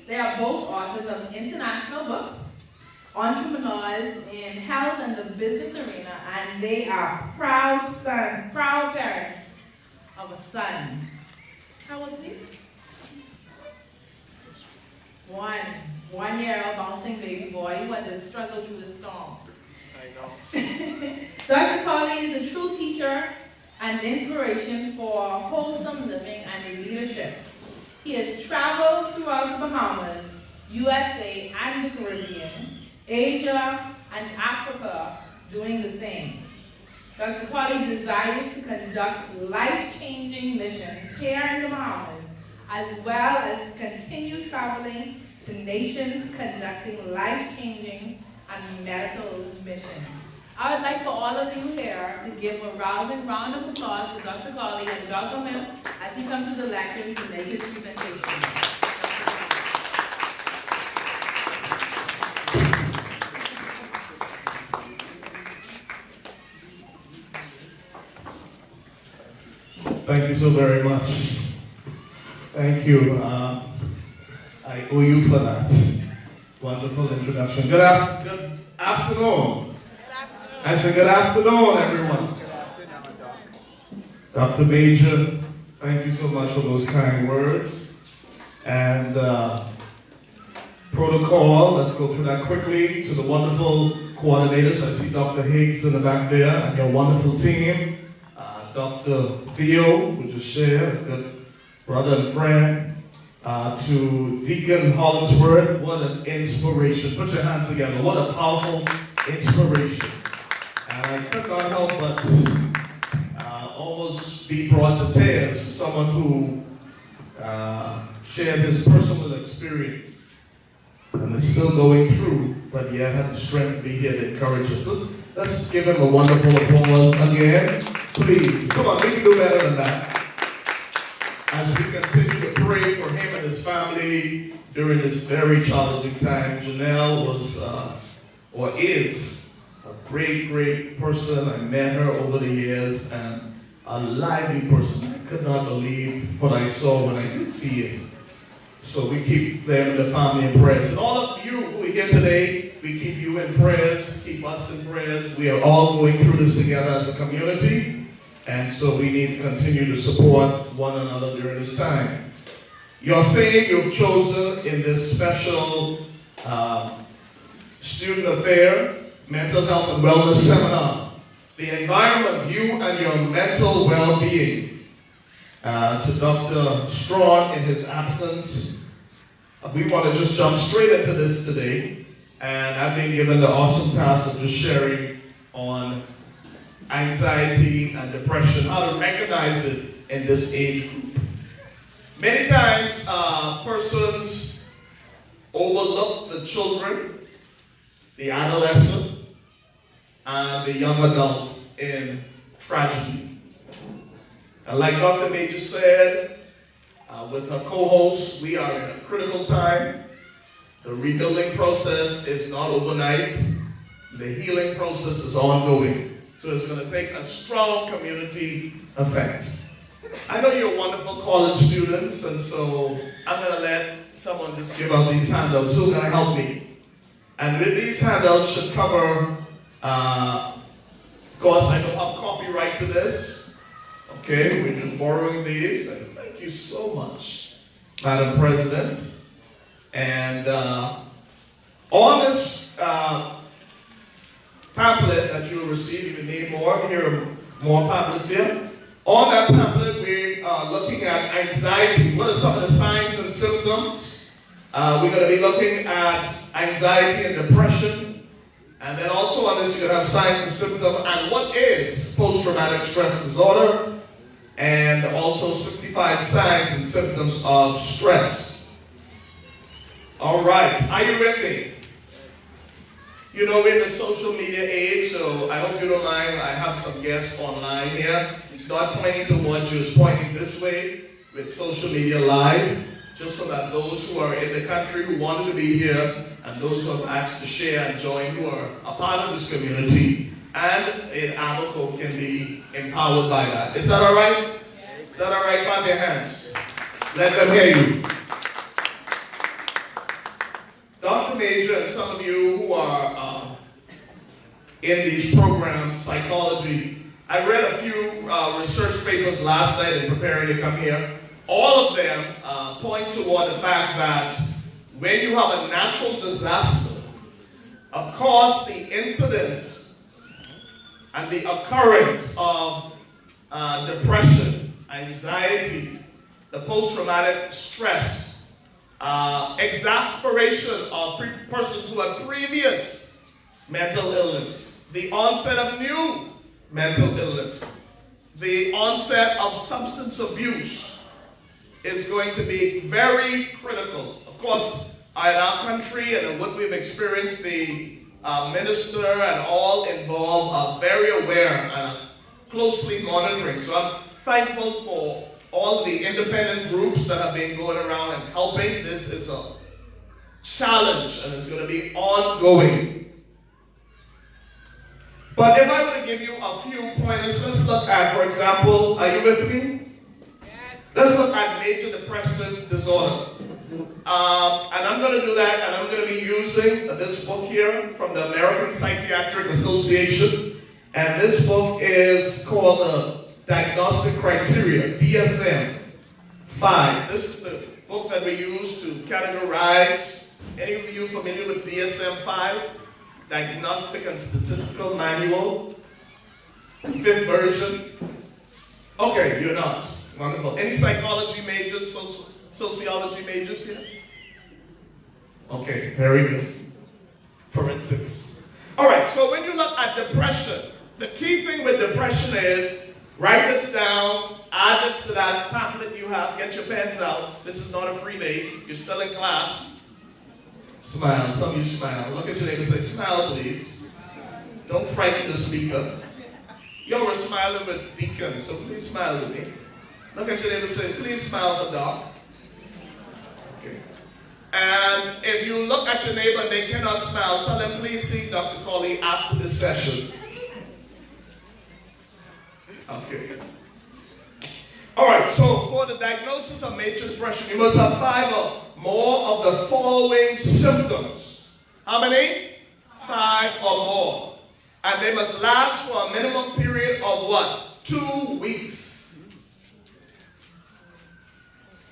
They are both authors of international books, entrepreneurs in health and the business arena, and they are proud parents of a son. How old is he? 1 year old bouncing baby boy who had to struggle through the storm. I know. Dr. Collie is a true teacher and inspiration for wholesome living and leadership. He has traveled throughout the Bahamas, USA, and the Caribbean, Asia, and Africa doing the same. Dr. Collie desires to conduct life-changing missions here in the Bahamas, as well as to continue traveling to nations conducting life-changing and medical missions. I would like for all of you here to give a rousing round of applause to Dr. Collie and welcome him as he comes to the lectern to make his presentation. Thank you so very much. Thank you. I owe you for that wonderful introduction. Good afternoon. I said good afternoon, everyone. Dr. Major, thank you so much for those kind words. And protocol, let's go through that quickly. To the wonderful coordinators, I see Dr. Higgs in the back there, and your wonderful team. Dr. Theo, who just shared, a good brother and friend. To Deacon Hollingsworth, what an inspiration. Put your hands together. What a powerful inspiration. And I could not help but almost be brought to tears for someone who shared his personal experience and is still going through, but yet had the strength to be here to encourage us. Let's give him a wonderful applause again. Please, come on, we can do better than that. As we continue to pray for him and his family during this very challenging time. Janelle was, or is, a great, great person. I met her over the years, and a lively person. I could not believe what I saw when I did see it. So we keep them and the family in prayers. And all of you who are here today, we keep you in prayers, keep us in prayers. We are all going through this together as a community. And so we need to continue to support one another during this time. Your theme you've chosen in this special student affair, mental health and wellness seminar, the environment, you and your mental well-being. To Dr. Strong in his absence, we want to just jump straight into this today. And I've been given the awesome task of just sharing on anxiety and depression, how to recognize it in this age group. Many times, persons overlook the children, the adolescent, and the young adults in tragedy. And like Dr. Major said, with her co-hosts, we are in a critical time. The rebuilding process is not overnight. The healing process is ongoing. So it's going to take a strong community effect. I know you're wonderful college students, and so I'm going to let someone just give out these handouts. Who's going to help me? And with these handouts should cover, of course, I don't have copyright to this. Okay, we're just borrowing these. And thank you so much, Madam President. And on this pamphlet that you will receive, if you need more, here are more pamphlets here. On that pamphlet, we are looking at anxiety. What are some of the signs and symptoms? We're going to be looking at anxiety and depression. And then also on this, you're going to have signs and symptoms. And what is post-traumatic stress disorder? And also 65 signs and symptoms of stress. All right, are you ready? You know, we're in the social media age, so I hope you don't mind. I have some guests online here. It's not pointing towards you, it's pointing this way with social media live, just so that those who are in the country who wanted to be here and those who have asked to share and join, who are a part of this community and in Abaco, can be empowered by that. Is that all right? Is that all right? Clap your hands. Let them hear you. Dr. Major and some of you who are in these programs, psychology, I read a few research papers last night in preparing to come here. All of them point toward the fact that when you have a natural disaster, of course the incidence and the occurrence of depression, anxiety, the post-traumatic stress, exasperation of persons who had previous mental illness, the onset of new mental illness, the onset of substance abuse is going to be very critical. Of course, in our country and in what we've experienced, the minister and all involved are very aware and closely monitoring. So I'm thankful for all the independent groups that have been going around and helping. This is a challenge and it's going to be ongoing. But if I were to give you a few pointers, let's look at, for example, are you with me? Yes. Let's look at major depressive disorder. And I'm going to do that, and I'm going to be using this book here from the American Psychiatric Association. And this book is called the Diagnostic Criteria, DSM-5. This is the book that we use to categorize. Any of you familiar with DSM-5? Diagnostic and Statistical Manual, the 5th version. Okay, you're not. Wonderful. Any psychology majors, sociology majors here? Okay, very good. Forensics. All right, so when you look at depression, the key thing with depression is write this down, add this to that pamphlet you have, get your pens out. This is not a free day. You're still in class. Smile. Some of you smile. Look at your neighbor and say, smile, please. Don't frighten the speaker. You were smiling with Deacon, so please smile with me. Look at your neighbor and say, please smile for Doc. Okay. And if you look at your neighbor and they cannot smile, tell them, please see Dr. Collie after this session. Okay. All right, so for the diagnosis of major depression, you must have 5 or more of the following symptoms. How many? 5 or more. And they must last for a minimum period of what? 2 weeks.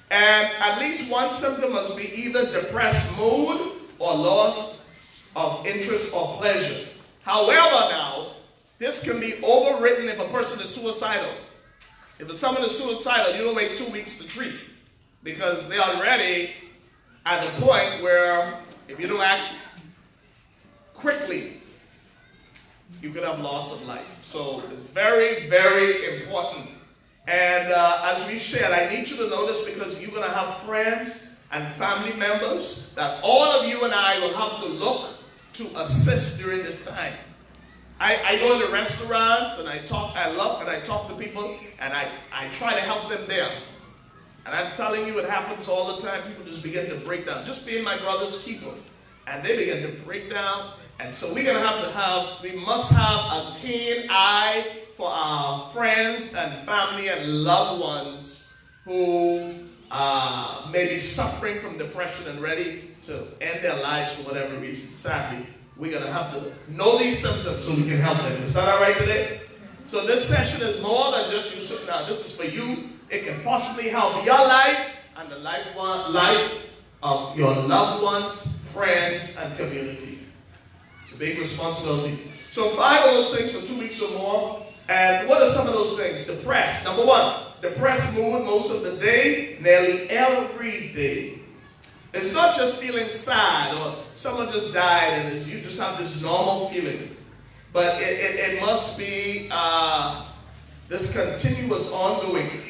And at least one symptom must be either depressed mood or loss of interest or pleasure. However, now, this can be overwritten if a person is suicidal. If someone is suicidal, you don't wait 2 weeks to treat, because they are already at the point where if you don't act quickly, you could have loss of life. So it's very, very important. And as we shared, I need you to know this because you're going to have friends and family members that all of you and I will have to look to assist during this time. I go into restaurants and I talk to people and I try to help them there. And I'm telling you, it happens all the time. People just begin to break down. Just being my brother's keeper. And they begin to break down. And so we're going to we must have a keen eye for our friends and family and loved ones who may be suffering from depression and ready to end their lives for whatever reason. Sadly, we're going to have to know these symptoms so we can help them. Is that all right today? So this session is more than just you sitting down. This is for you. It can possibly help your life and the life of your loved ones, friends, and community. It's a big responsibility. So 5 of those things for 2 weeks or more. And what are some of those things? Depressed. Number 1, depressed mood most of the day, nearly every day. It's not just feeling sad or someone just died and you just have this normal feelings. But it must be this continuous ongoing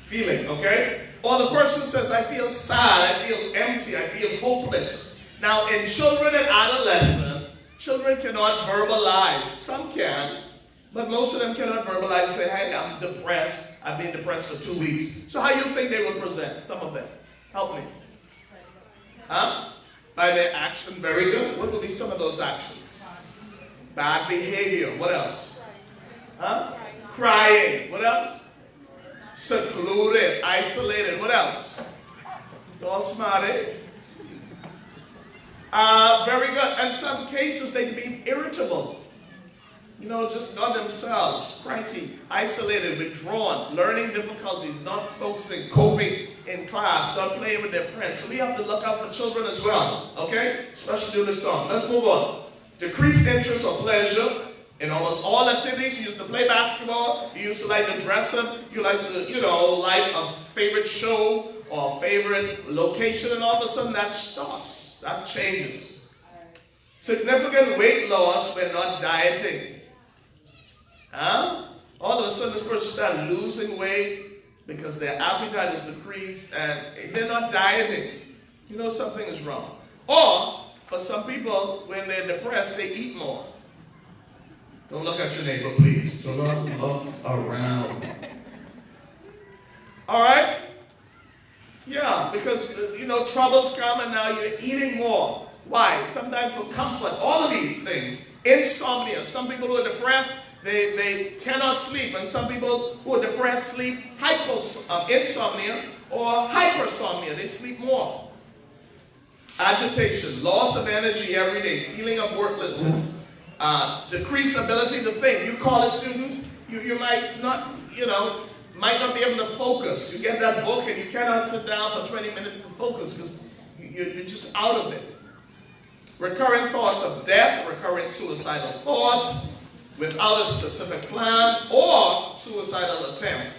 feeling, okay? Or the person says, I feel sad, I feel empty, I feel hopeless. Now in children and adolescents, children cannot verbalize. Some can, but most of them cannot verbalize, say, hey, I'm depressed. I've been depressed for 2 weeks. So how do you think they will present, some of them? Help me. Huh? By their action, very good. What will be some of those actions? Bad behavior. What else? Huh? Crying. What else? Secluded, isolated. What else? You all smart, eh? Very good. And some cases they can be irritable. You know, just not themselves, cranky, isolated, withdrawn, learning difficulties, not focusing, coping in class, not playing with their friends. So we have to look out for children as well, okay? Especially during the storm. Let's move on. Decreased interest or pleasure in almost all activities. You used to play basketball, you used to like to dress up, you like to, you know, like a favorite show or favorite location, and all of a sudden that stops. That changes. Significant weight loss when not dieting. Huh? All of a sudden this person starts losing weight because their appetite is decreased and they're not dieting. You know something is wrong. Or, for some people, when they're depressed, they eat more. Don't look at your neighbor, please. Do not look around. All right? Yeah, because, you know, troubles come and now you're eating more. Why? Sometimes for comfort. All of these things. Insomnia. Some people who are depressed, they cannot sleep. And some people who are depressed sleep insomnia or hypersomnia. They sleep more. Agitation. Loss of energy every day. Feeling of worthlessness. Decreased ability to think. You college students, you might not, you know, might not be able to focus. You get that book and you cannot sit down for 20 minutes to focus because you're just out of it. Recurrent thoughts of death, recurrent suicidal thoughts without a specific plan, or suicidal attempt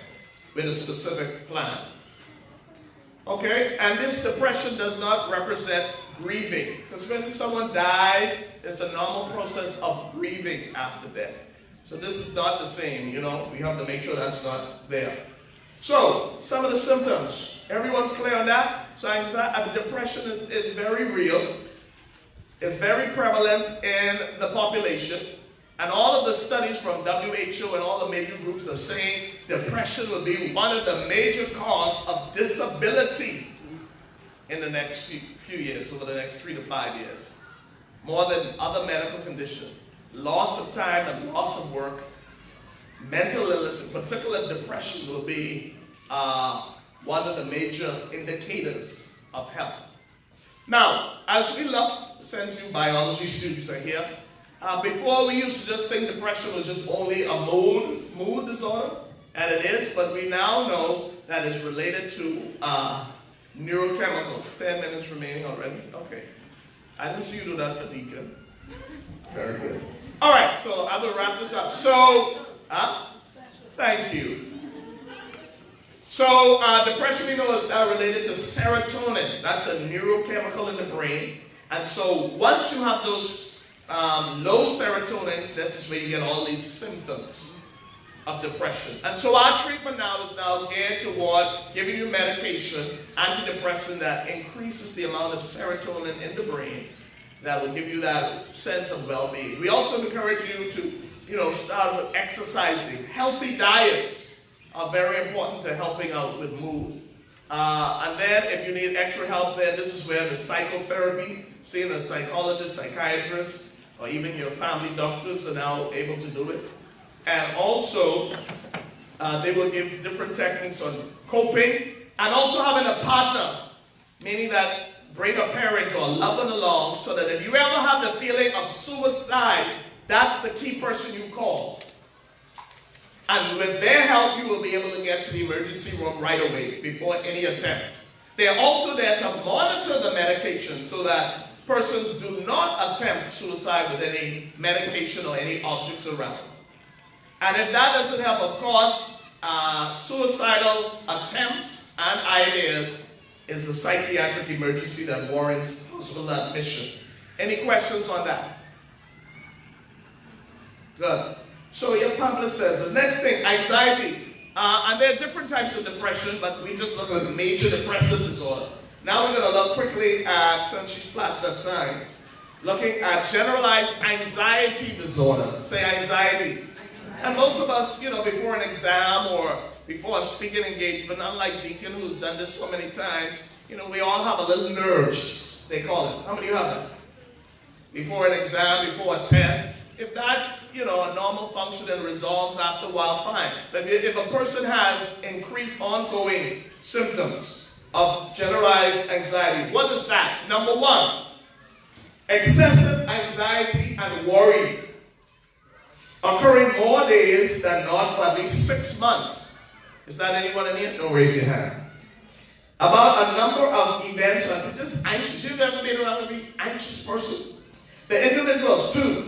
with a specific plan. Okay, and this depression does not represent grieving, because when someone dies, it's a normal process of grieving after death. So this is not the same, you know, we have to make sure that's not there. So, some of the symptoms, everyone's clear on that? So depression is very real. It's very prevalent in the population. And all of the studies from WHO and all the major groups are saying depression will be one of the major causes of disability in the next few years, over the next 3 to 5 years. More than other medical conditions. Loss of time and loss of work. Mental illness, in particular depression, will be one of the major indicators of health. Now, as we look, since you biology students are here, before we used to just think depression was just only a mood disorder, and it is, but we now know that it's related to neurochemicals. 10 minutes remaining already? Okay. I didn't see you do that for Deacon. Very good. All right, so I will wrap this up. So, thank you. So, depression, we know, is related to serotonin. That's a neurochemical in the brain. And so, once you have those low serotonin, this is where you get all these symptoms of depression. And so, our treatment now is geared toward giving you medication, antidepressant that increases the amount of serotonin in the brain that will give you that sense of well-being. We also encourage you to, start with exercising. Healthy diets are very important to helping out with mood. And then if you need extra help, then this is where the psychotherapy, seeing a psychologist, psychiatrist, or even your family doctors are now able to do it. And also, they will give different techniques on coping, and also having a partner, meaning that bring a parent or a loved one along, so that if you ever have the feeling of suicide, that's the key person you call. And with their help, you will be able to get to the emergency room right away before any attempt. They are also there to monitor the medication so that persons do not attempt suicide with any medication or any objects around. And if that doesn't help, of course, suicidal attempts and ideas is a psychiatric emergency that warrants hospital admission. Any questions on that? Good. So your pamphlet says, the next thing, anxiety. And there are different types of depression, but we just look at major depressive disorder. Now we're going to look quickly at, since she flashed that sign, looking at generalized anxiety disorder. Say anxiety. And most of us, before an exam or before a speaking engagement, unlike Deacon, who's done this so many times, we all have a little nerves, they call it. How many of you have that? Before an exam, before a test. If that's, a normal function and resolves after a while, fine. But if a person has increased ongoing symptoms of generalized anxiety, what is that? Number one, Excessive anxiety and worry, occurring more days than not for at least 6 months. Is that anyone in here? No, raise your hand. About a number of events, and just anxious. You've ever been around a very anxious person? The individuals, the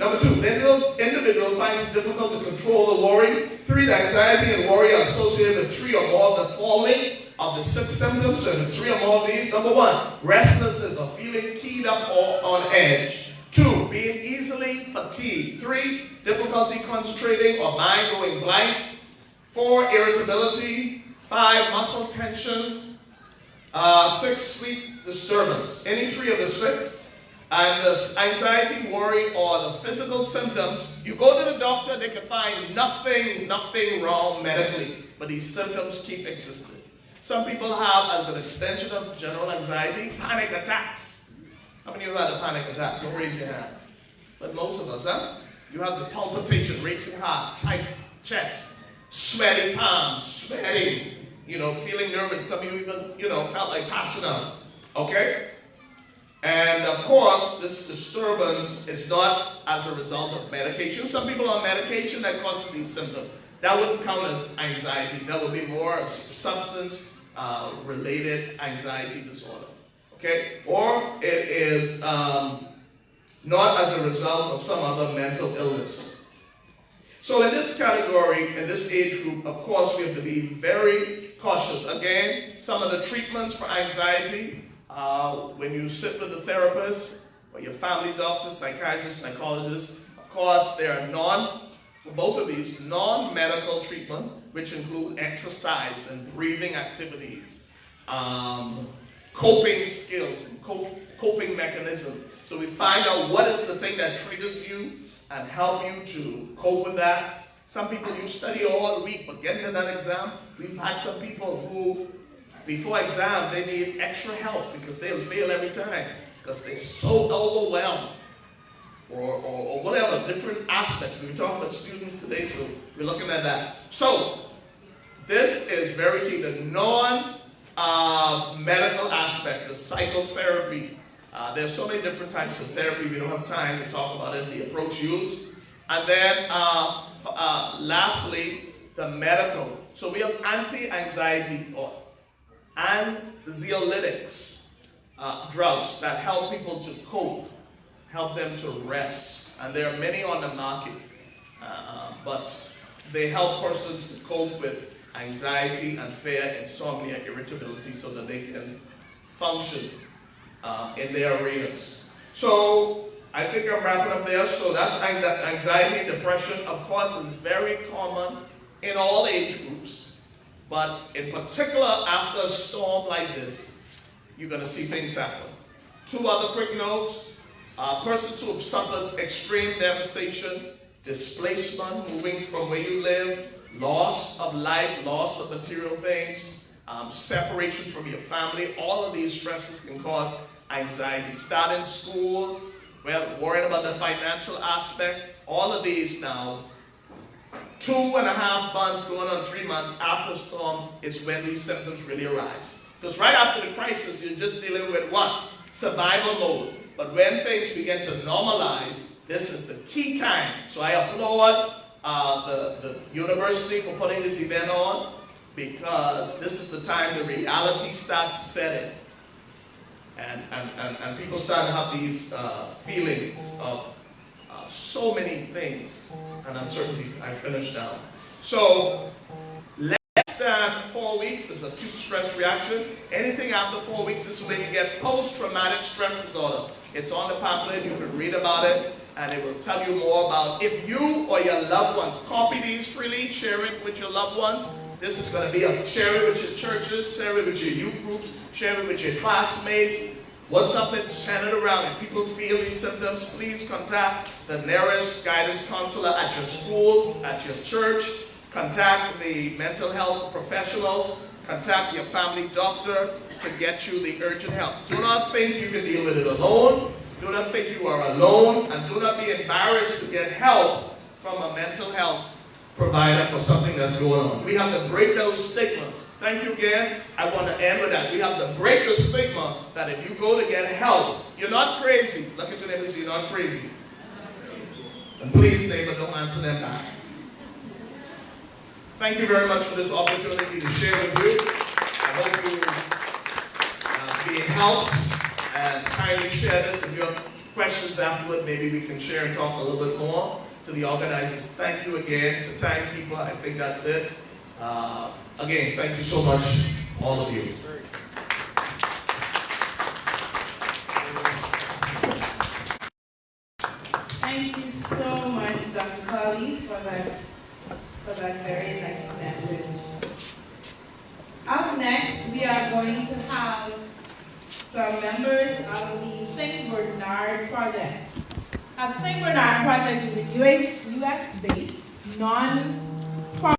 individual finds it difficult to control the worry. 3, the anxiety and worry are associated with 3 or more of the following of the 6 symptoms. So there's 3 or more of these. Number 1, restlessness or feeling keyed up or on edge. 2, being easily fatigued. 3, difficulty concentrating or mind going blank. 4, irritability. 5, muscle tension. 6, sleep disturbance. Any 3 of the 6. And the anxiety, worry, or the physical symptoms, you go to the doctor, they can find nothing wrong medically, but these symptoms keep existing. Some people have, as an extension of general anxiety, panic attacks. How many of you have had a panic attack? Don't raise your hand. But most of us, huh? You have the palpitation, racing heart, tight chest, sweaty palms, sweating, feeling nervous. Some of you even, felt like passing out. Okay? And of course, this disturbance is not as a result of medication. Some people on medication that causes these symptoms. That wouldn't count as anxiety. That would be more substance-related anxiety disorder. Okay? Or it is not as a result of some other mental illness. So in this category, in this age group, of course, we have to be very cautious. Again, some of the treatments for anxiety, when you sit with a therapist or your family doctor, psychiatrist, psychologist, of course, there are for both of these, non-medical treatment, which include exercise and breathing activities, coping skills and coping mechanisms. So we find out what is the thing that triggers you and help you to cope with that. Some people, you study all week, but getting to that exam, we've had some people who, before exam, they need extra help because they'll fail every time because they're so overwhelmed or whatever, different aspects. We were talking about students today, so we're looking at that. So this is very key, the non-medical aspect, the psychotherapy. There's so many different types of therapy. We don't have time to talk about it, the approach used. And then lastly, the medical. So we have anti-anxiety or anxiolytics drugs that help people to cope, help them to rest. And there are many on the market, but they help persons to cope with anxiety and fear, insomnia, irritability, so that they can function in their arenas. So I think I'm wrapping up there. So that's anxiety and depression, of course, is very common in all age groups. But in particular, after a storm like this, you're going to see things happen. 2 other quick notes. Persons who have suffered extreme devastation, displacement, moving from where you live, loss of life, loss of material things, separation from your family, all of these stresses can cause anxiety. Starting school, worrying about the financial aspect, all of these now, 2.5 months going on 3 months after the storm is when these symptoms really arise. Because right after the crisis, you're just dealing with what? Survival mode. But when things begin to normalize, this is the key time. So I applaud the university for putting this event on, because this is the time the reality starts to set in. And people start to have these feelings of so many things and uncertainties. I finished now. So less than 4 weeks is acute stress reaction. Anything after 4 weeks, this is when you get post-traumatic stress disorder. It's on the pamphlet. You can read about it, and it will tell you more about if you or your loved ones copy these freely, share it with your loved ones. This is going to be share it with your churches, share it with your youth groups, share it with your classmates. What's up, it's centered around. If people feel these symptoms, please contact the nearest guidance counselor at your school, at your church. Contact the mental health professionals. Contact your family doctor to get you the urgent help. Do not think you can deal with it alone. Do not think you are alone. And do not be embarrassed to get help from a mental health provider for something that's going on. We have to break those stigmas. Thank you again. I want to end with that. We have to break the stigma that if you go to get help, you're not crazy. Look at your neighbor and say, you're not crazy. And please, neighbor, don't answer them back. Thank you very much for this opportunity to share with you. I hope you being helped, and kindly share this. If you have questions afterward, maybe we can share and talk a little bit more. To the organizers, thank you again. To timekeeper, I think that's it. Again, thank you so much, all of you. Thank you so much, Dr. Collie, for that very nice message. Up next, we are going to have some members of the St. Bernard Project. The St. Bernard Project is a US-based, non